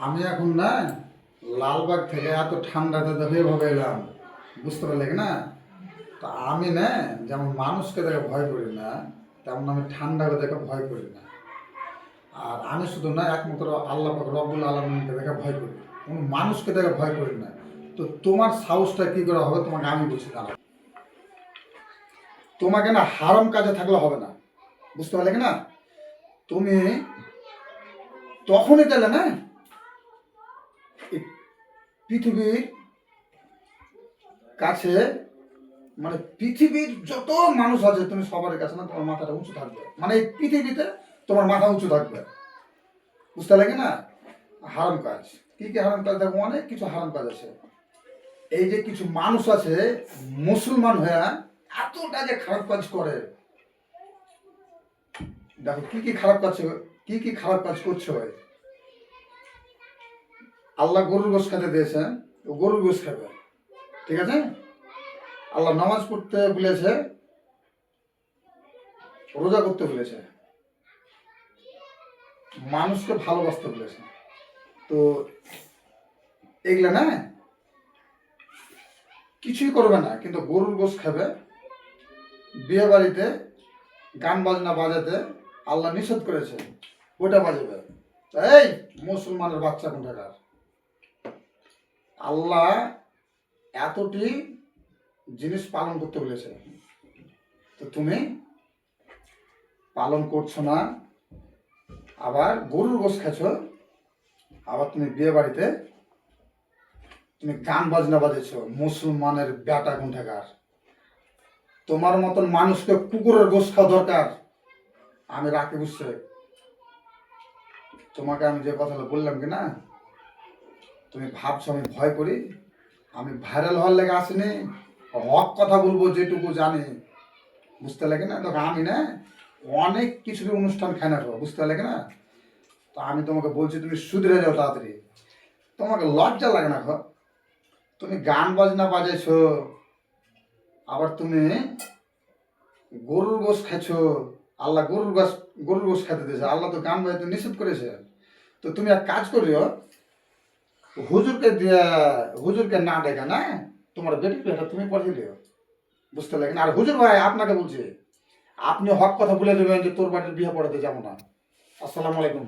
আমি এখন না লালবাগ থেকে এত ঠান্ডাতে দেখে এভাবে এলাম, বুঝতে পারলে কি না? তা আমি না যেমন মানুষকে দেখে ভয় করি না, তেমন আমি ঠান্ডাকে দেখে ভয় করি না। আর আমি শুধু না একমাত্র আল্লাহ পাক রব্বুল আলামিনকে দেখে ভয় করি, কোনো মানুষকে দেখে ভয় করি না। তো তোমার সাহসটা কী করে হবে তোমাকে আমি বলছি দাঁড়াও। তোমাকে না হারাম কাজে থাকলে হবে না, বুঝতে পারলে কি না? তুমি তখনই গেলে না এই পৃথিবীর কাছে, মানে পৃথিবীর যত মানুষ আছে তুমি সবার কাছে না তোমার মাথাটা উঁচু থাকবে, মানে এই পৃথিবীতে তোমার মাথা উঁচু থাকবে, বুঝতে লাগে না? হারাম কাজ কি কি হারাম কাজ? দেখো অনেক কিছু হারাম কাজ আছে। এই যে কিছু মানুষ আছে মুসলমান হয়ে এতটা যে খারাপ কাজ করে, দেখো কি কি খারাপ কাজ, কি কি খারাপ কাজ করছে। আল্লাহ গরুর গোশ খেতে দিয়েছে, ও গরুর গোশ খাবে, ঠিক আছে? আল্লাহ নামাজ পড়তে বলেছে, রোজা করতে বলেছে, মানুষকে ভালোবাসতে বলেছে। তো এগুলা না কিছুই করবে না, কিন্তু গরুর গোশ খাবে, বিয়ে বাড়িতে গান বাজনা বাজাতে আল্লাহ নিষেধ করেছে, ওটা বাজাবে। এই মুসলমানের বাচ্চা কোনটাকার, আল্লাহ এতটি জিনিস পালন করতে বলেছে, তো তুমি পালন করছো না, আবার গরুর গোশ খাচ্ছ, আবার তুমি বিয়ে বাড়িতে তুমি গান বাজনা বাজেছ। মুসলমানের বেটা কোনটাকার, তোমার মতন মানুষকে কুকুরের গোশ খাওয়া দরকার। আমি রাকিব শেখ, তোমাকে আমি যে কথাটা বললাম কি না, তুমি ভাবছো আমি ভয় করি? আমি ভাইরাল হওয়ার লেগে আসিনি, হক কথা বলবো যেটুকু জানি, বুঝতে লাগে না? তখন আমি না অনেক কিছুর অনুষ্ঠান খাই না, বুঝতে লাগে না? তো আমি তোমাকে বলছি তুমি সুধরে যাও তাড়াতাড়ি। তোমাকে লজ্জা লাগে না? তুমি গান বাজনা বাজাইছো, আবার তুমি গরুর গোশ খাচ্ছ। আল্লাহ গরুর গোশ খেতে দিয়েছে, আল্লাহ তো গান বাজাতে নিষেধ করেছে। তো তুমি এক কাজ করিও, হুজুরকে না ডেকে না তোমার বেটি পেটা তুমি পড়িয়ে দিও, বুঝতে লাগে না? আর হুজুর ভাই আপনাকে বলছি, আপনি হক কথা বলে দেবেন যে তোর বাড়ির বিয়ে পড়াতে যাবো না। আসসালামু আলাইকুম।